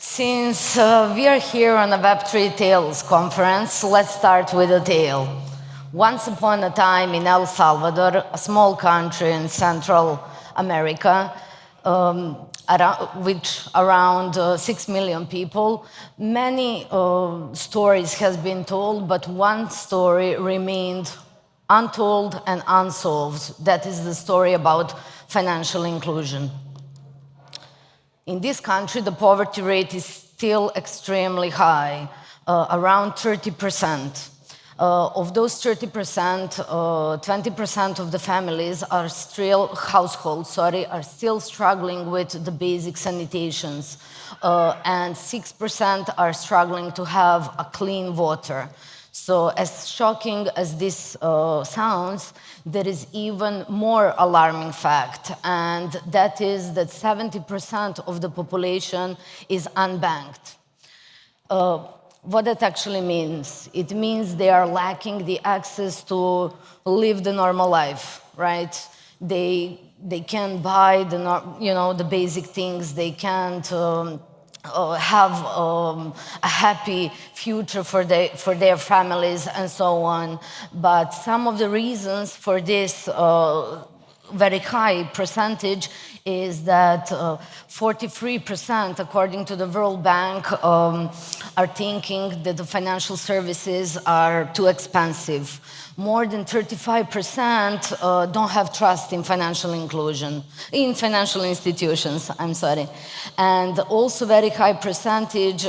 Since we are here on a Web3 Tales conference, let's start with a tale. Once upon a time in El Salvador, a small country in Central America, which around 6 million people, many stories have been told, but one story remained untold and unsolved. That is the story about financial inclusion. In this country, the poverty rate is still extremely high, around 30%. Of those 30%, 20% of the families are still, households, are still struggling with the basic sanitations, and 6% are struggling to have a clean water. So as shocking as this sounds, there is even more alarming fact, and that is that 70% of the population is unbanked. What that actually means? It means they are lacking the access to live the normal life, right? They can't buy the basic things. They can't have a happy future for their families and so on. But some of the reasons for this very high percentage is that 43%, according to the World Bank, are thinking that the financial services are too expensive. More than 35% don't have trust in financial inclusion, in financial institutions, And also very high percentage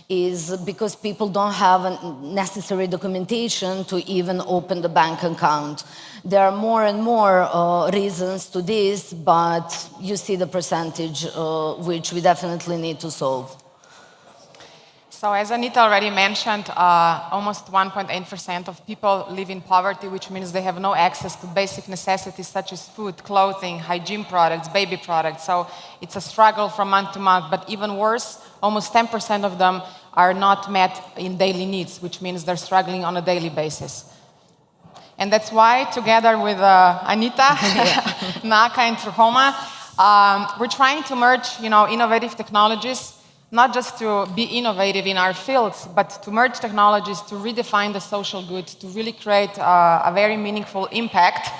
is because people don't have necessary documentation to even open the bank account. There are more and more reasons to this, but you see the percentage which we definitely need to solve. So as Anita already mentioned, almost 1.8% of people live in poverty, which means they have no access to basic necessities such as food, clothing, hygiene products, baby products. So it's a struggle from month to month, but even worse, almost 10% of them are not met in daily needs, which means they're struggling on a daily basis. And that's why, together with Anita, NAKA and Truhoma, we're trying to merge, innovative technologies, not just to be innovative in our fields, but to merge technologies to redefine the social good, to really create a very meaningful impact,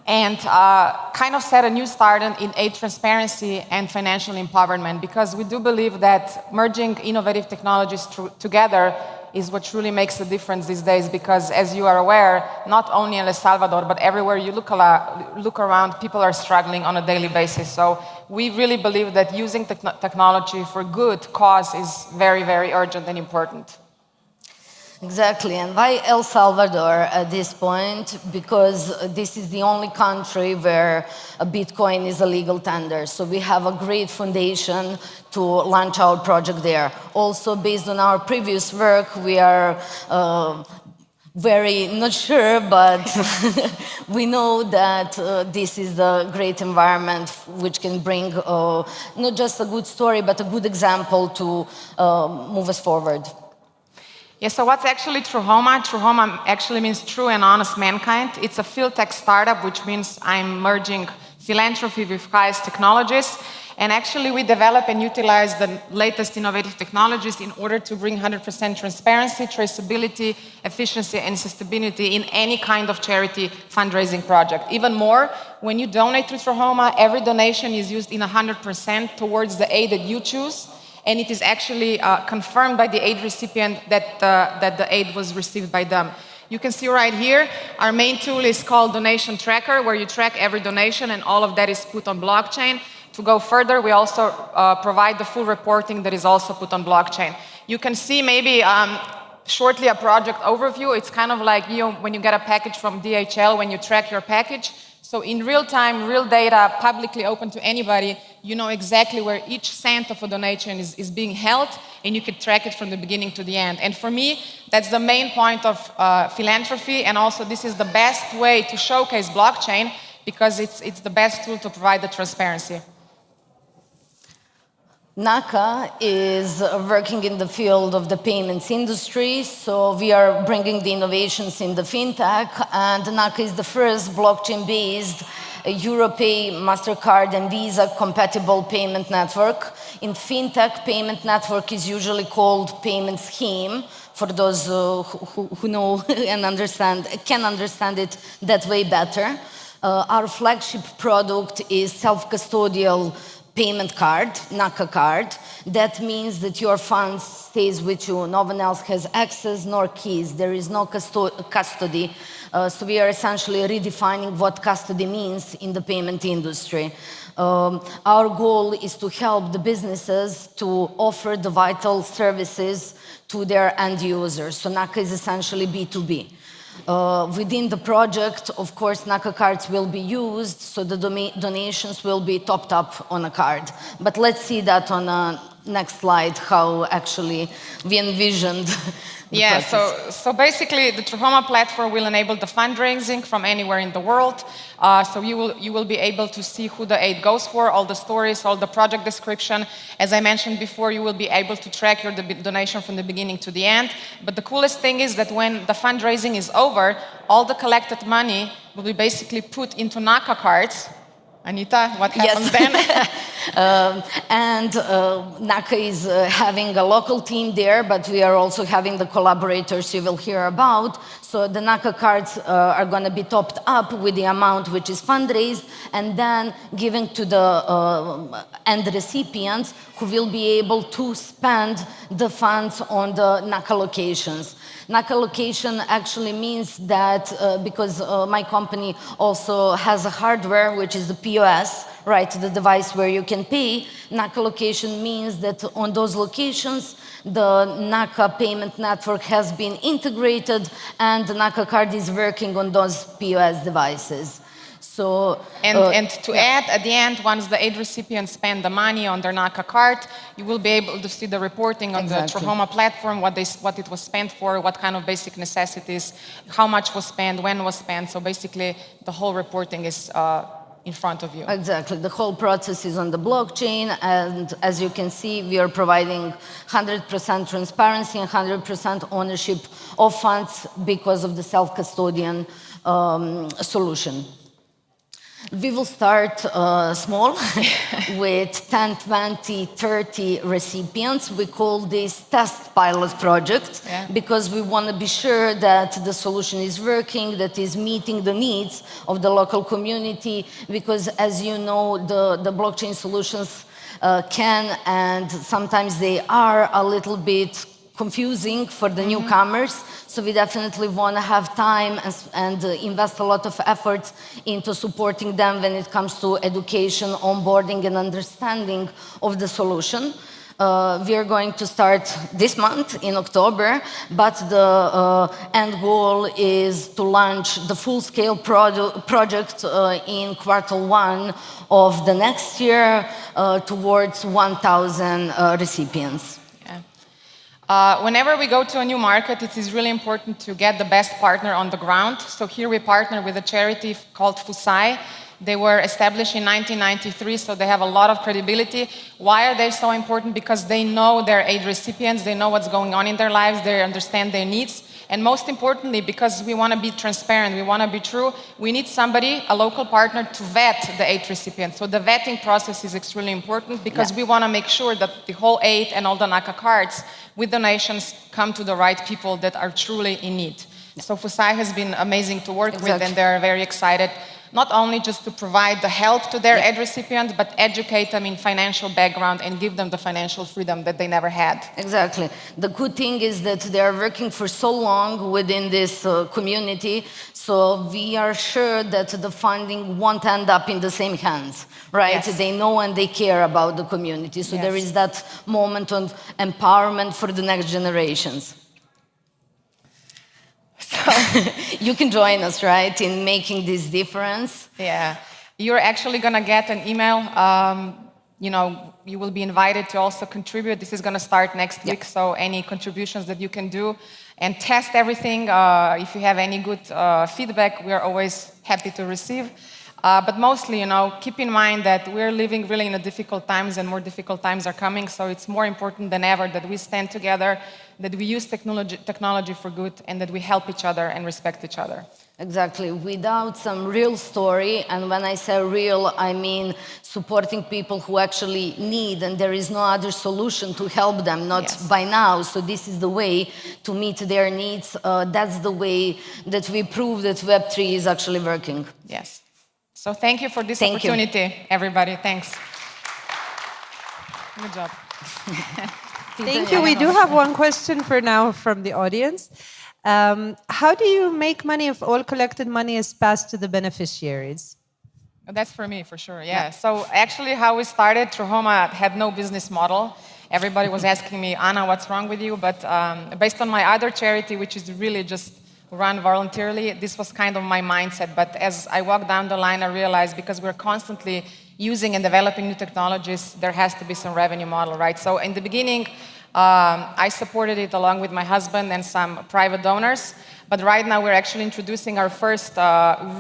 and kind of set a new start in aid transparency and financial empowerment, because we do believe that merging innovative technologies together is what truly makes a difference these days, because as you are aware, not only in El Salvador, but everywhere you look around, people are struggling on a daily basis. So we really believe that using technology for good cause is very, very urgent and important. Exactly, and why El Salvador at this point? Because this is the only country where a Bitcoin is a legal tender. So we have a great foundation to launch our project there. Also, based on our previous work, we are very not sure, but we know that this is a great environment which can bring not just a good story, but a good example to move us forward. Yeah, so what's actually Truhoma? Truhoma actually means true and honest mankind. It's a field tech startup, which means I'm merging philanthropy with highest technologies. And actually we develop and utilize the latest innovative technologies in order to bring 100% transparency, traceability, efficiency, and sustainability in any kind of charity fundraising project. Even more, when you donate to Truhoma, every donation is used in 100% towards the aid that you choose. And it is actually confirmed by the aid recipient that the aid was received by them. You can see right here, our main tool is called Donation Tracker, where you track every donation and all of that is put on blockchain. To go further, we also provide the full reporting that is also put on blockchain. You can see maybe shortly a project overview. It's kind of like when you get a package from DHL, when you track your package. So in real time, real data, publicly open to anybody, you know exactly where each cent of a donation is being held, and you can track it from the beginning to the end. And for me, that's the main point of philanthropy, and also this is the best way to showcase blockchain, because it's the best tool to provide the transparency. NAKA is working in the field of the payments industry, so we are bringing the innovations in the fintech, and NAKA is the first blockchain-based a Europay, MasterCard, and Visa compatible payment network. In fintech, payment network is usually called payment scheme, for those who know and can understand it that way better. Our flagship product is self-custodial payment card, NAKA card. That means that your funds stays with you. No one else has access nor keys. There is no custody. So we are essentially redefining what custody means in the payment industry. Our goal is to help the businesses to offer the vital services to their end users. So NAKA is essentially B2B. Within the project, of course, NAKA cards will be used, so the donations will be topped up on a card. But let's see that on a next slide, how actually we envisioned the process. So basically the Truhoma platform will enable the fundraising from anywhere in the world. So you will be able to see who the aid goes for, all the stories, all the project description. As I mentioned before, you will be able to track your donation from the beginning to the end. But the coolest thing is that when the fundraising is over, all the collected money will be basically put into NAKA cards. Anita, what happens then? NAKA is having a local team there, but we are also having the collaborators you will hear about. So the NAKA cards are going to be topped up with the amount which is fundraised and then given to the end recipients who will be able to spend the funds on the NAKA locations. NAKA location actually means that because my company also has a hardware, which is the POS, right, the device where you can pay. NAKA location means that on those locations, the NAKA payment network has been integrated and the NAKA card is working on those POS devices. So, and to add, at the end, once the aid recipients spend the money on their NAKA card, you will be able to see the reporting on the Truhoma platform, what it was spent for, what kind of basic necessities, how much was spent, when was spent. So basically, the whole reporting is in front of you. Exactly. The whole process is on the blockchain, and as you can see, we are providing 100% transparency and 100% ownership of funds because of the self-custodian solution. We will start small with 10, 20, 30 recipients. We call this test pilot project because we want to be sure that the solution is working, that is meeting the needs of the local community, because as you know, the blockchain solutions can and sometimes they are a little bit confusing for the newcomers. So we definitely want to have time and invest a lot of efforts into supporting them when it comes to education, onboarding, and understanding of the solution. We are going to start this month in October, but the end goal is to launch the full-scale project in Q1 of the next year towards 1,000 recipients. Whenever we go to a new market, it is really important to get the best partner on the ground. So here we partner with a charity called FUSAI. They were established in 1993, so they have a lot of credibility. Why are they so important? Because they know their aid recipients, they know what's going on in their lives, they understand their needs. And most importantly, because we want to be transparent, we want to be true, we need somebody, a local partner, to vet the aid recipient. So the vetting process is extremely important because we want to make sure that the whole aid and all the NAKA cards with donations come to the right people that are truly in need. So FUSAI has been amazing to work with, and they're very excited not only just to provide the help to their aid recipient, but educate them in financial background and give them the financial freedom that they never had. Exactly. The good thing is that they are working for so long within this community, so we are sure that the funding won't end up in the same hands, right? Yes. They know and they care about the community, so there is that moment of empowerment for the next generations. So you can join us, right, in making this difference. Yeah. You're actually going to get an email. You will be invited to also contribute. This is going to start next week, so any contributions that you can do and test everything. If you have any good feedback, we are always happy to receive. But mostly, keep in mind that we're living really in a difficult times and more difficult times are coming. So it's more important than ever that we stand together, that we use technology for good, and that we help each other and respect each other. Exactly. Without some real story, and when I say real, I mean supporting people who actually need, and there is no other solution to help them, not by now. So this is the way to meet their needs. That's the way that we prove that Web3 is actually working. Yes. So thank you for this opportunity, everybody. Thanks. Good job. Thank you. We do have one question for now from the audience. How do you make money if all collected money is passed to the beneficiaries? That's for me, for sure, yeah. So actually how we started, Truhoma had no business model. Everybody was asking me, Ana, what's wrong with you? But based on my other charity, which is really just run voluntarily, this was kind of my mindset. But as I walked down the line, I realized because we're constantly using and developing new technologies, there has to be some revenue model, right? So in the beginning, I supported it along with my husband and some private donors. But right now, we're actually introducing our first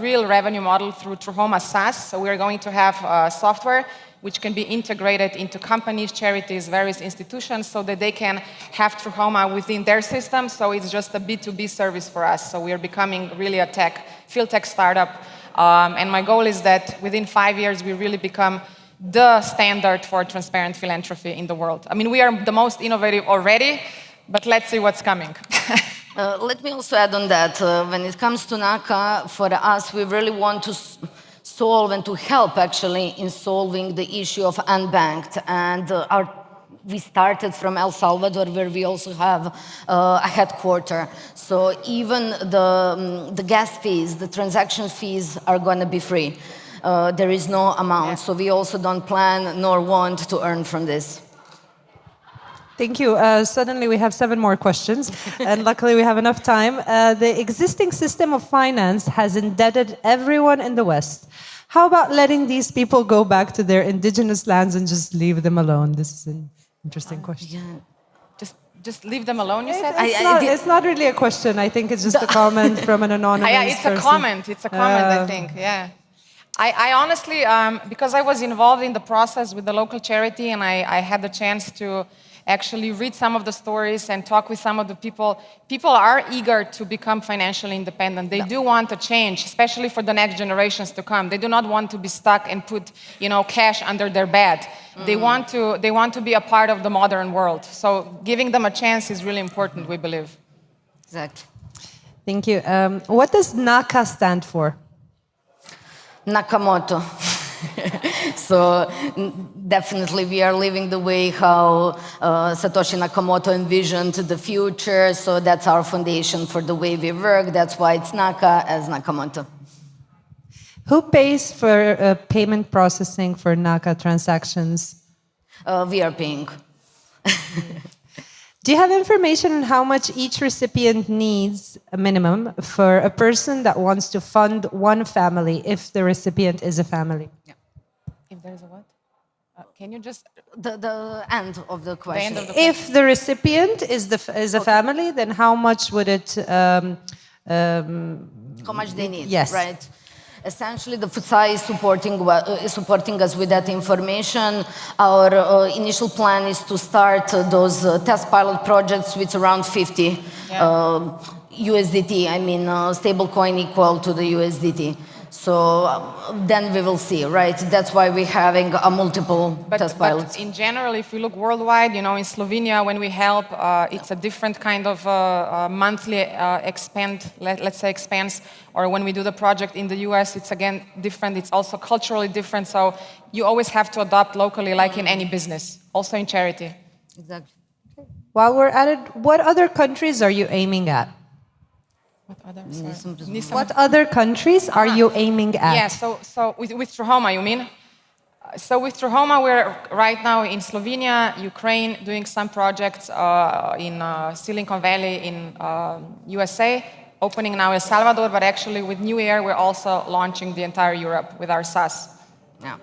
real revenue model through Truhoma SaaS. So we're going to have software which can be integrated into companies, charities, various institutions, so that they can have Truhoma within their system. So it's just a B2B service for us. So we are becoming really a field tech startup. And my goal is that within 5 years, we really become the standard for transparent philanthropy in the world. I mean, we are the most innovative already, but let's see what's coming. Let me also add on that. When it comes to NAKA, for us, we really want to solve and to help actually in solving the issue of unbanked. And we started from El Salvador, where we also have a headquarter. So even the gas fees, the transaction fees are going to be free. There is no amount. So we also don't plan nor want to earn from this. Thank you. Suddenly we have 7 more questions, and luckily we have enough time. The existing system of finance has indebted everyone in the West. How about letting these people go back to their indigenous lands and just leave them alone? This is an interesting question. Yeah. Just leave them alone, you said? It's not really a question. I think it's just a comment from an anonymous person. It's a comment. It's a comment, I think, yeah. I honestly, because I was involved in the process with the local charity and I had the chance to actually read some of the stories and talk with some of the people. People are eager to become financially independent. They do want a change, especially for the next generations to come. They do not want to be stuck and put, cash under their bed. They want to be a part of the modern world. So giving them a chance is really important, we believe. Exactly. Thank you. What does NAKA stand for? Nakamoto. So definitely we are living the way how Satoshi Nakamoto envisioned the future. So that's our foundation for the way we work. That's why it's NAKA as Nakamoto. Who pays for payment processing for NAKA transactions? We are paying. Do you have information on how much each recipient needs, a minimum, for a person that wants to fund one family if the recipient is a family? Yeah. If there's a what? Can you just... The end of the question. If the recipient is a family, then how much would it... how much they need, yes. Right? Essentially, the FTSA is supporting us with that information. Our initial plan is to start those test pilot projects with around 50 USDT, I mean, stablecoin equal to the USDT. So then we will see, right? That's why we're having a multiple test pilots. But in general, if we look worldwide, in Slovenia, when we help, it's a different kind of monthly expense. Or when we do the project in the US, it's again different. It's also culturally different. So you always have to adopt locally, like in any business, also in charity. Exactly. While we're at it, what other countries are you aiming at? What other countries are you aiming at? Yeah, so with Truhoma, you mean? So with Truhoma, we're right now in Slovenia, Ukraine, doing some projects in Silicon Valley in USA, opening now in Salvador, but actually with New Year, we're also launching the entire Europe with our SaaS. Yeah.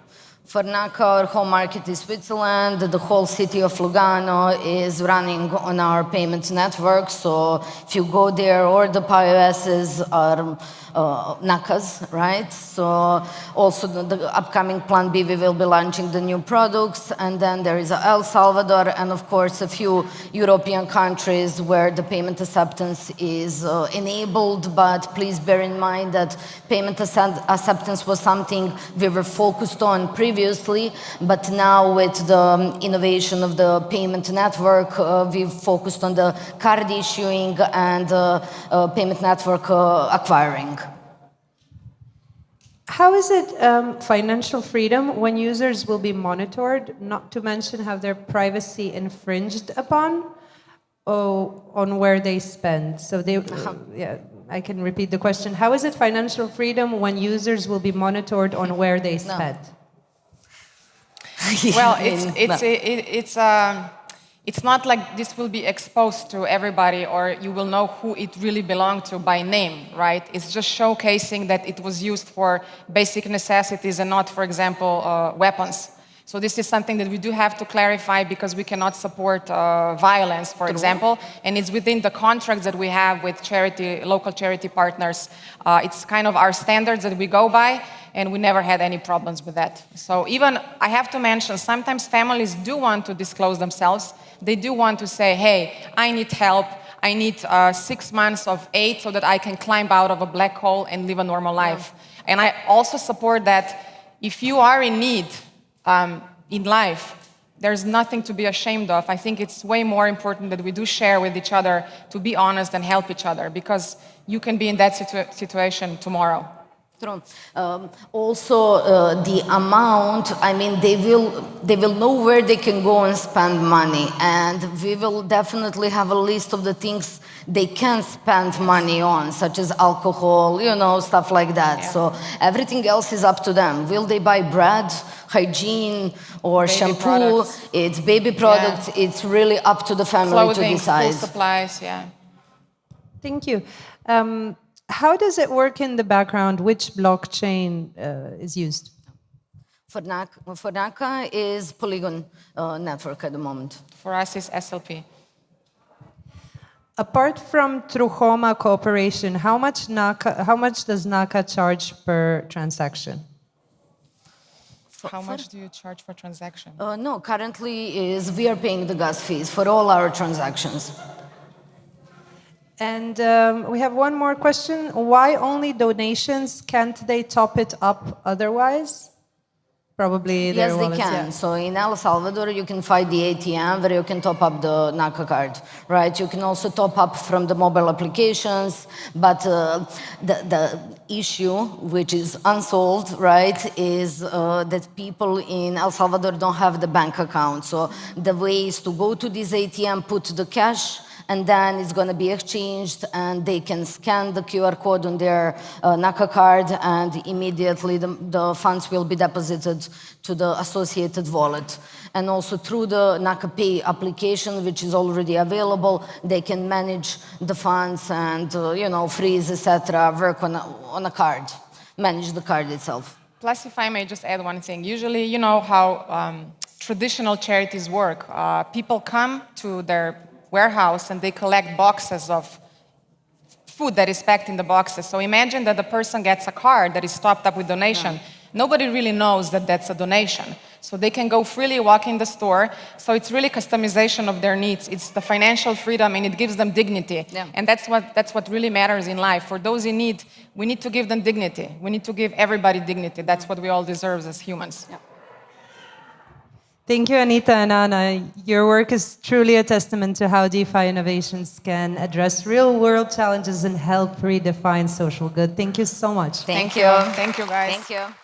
For NAKA, our home market is Switzerland. The whole city of Lugano is running on our payment network. So if you go there, or the POSs are NAKAs, right? So also the upcoming Plan B, we will be launching the new products, and then there is El Salvador, and of course a few European countries where the payment acceptance is enabled, but please bear in mind that payment acceptance was something we were focused on previously, but now with the innovation of the payment network, we've focused on the card issuing and payment network acquiring. How is it financial freedom when users will be monitored, not to mention have their privacy infringed upon on where they spend? So they, yeah, I can repeat the question. How is it financial freedom when users will be monitored on where they spend? Well, it's not like this will be exposed to everybody or you will know who it really belonged to by name, right? It's just showcasing that it was used for basic necessities and not, for example, weapons. So this is something that we do have to clarify because we cannot support violence, for example, and it's within the contracts that we have with local charity partners. It's kind of our standards that we go by, and we never had any problems with that. So even, I have to mention, sometimes families do want to disclose themselves. They do want to say, hey, I need help. I need 6 months of aid so that I can climb out of a black hole and live a normal life. Yeah. And I also support that if you are in need in life, there's nothing to be ashamed of. I think it's way more important that we do share with each other to be honest and help each other, because you can be in that situation tomorrow. True. Also, the amount, I mean, they will know where they can go and spend money, and we will definitely have a list of the things they can spend money on, such as alcohol, you know, stuff like that. Yeah. So everything else is up to them. Will they buy bread, hygiene, or baby shampoo? Products. It's baby products. Yeah. It's really up to the family clothing, to decide. School supplies, yeah. Thank you. How does it work in the background? Which blockchain is used? For NAKA is Polygon network at the moment. For us is SLP. Apart from Truhoma cooperation, how much does NAKA charge per transaction? How much do you charge for transaction? No, currently we are paying the gas fees for all our transactions. And we have one more question. Why only donations? Can't they top it up otherwise? Probably their yes, wallets, they can. Yeah. So in El Salvador, you can find the ATM where you can top up the NAKA card, right? You can also top up from the mobile applications, but the issue, which is unsolved, right, is that people in El Salvador don't have the bank account. So the way is to go to this ATM, put the cash, and then it's going to be exchanged, and they can scan the QR code on their NAKA card, and immediately the funds will be deposited to the associated wallet. And also through the NAKA Pay application, which is already available, they can manage the funds and, you know, freeze, etc., work on a card, manage the card itself. Plus, if I may just add one thing, usually, you know how traditional charities work. People come to their warehouse and they collect boxes of food that is packed in the boxes. So imagine that the person gets a card that is topped up with donation. Yeah. Nobody really knows that that's a donation. So they can go freely walk in the store. So it's really customization of their needs. It's the financial freedom, and it gives them dignity. Yeah. And that's what really matters in life. For those in need, we need to give them dignity. We need to give everybody dignity. That's what we all deserve as humans. Yeah. Thank you, Anita and Ana. Your work is truly a testament to how DeFi innovations can address real-world challenges and help redefine social good. Thank you so much. Thank you. Thank you, guys. Thank you.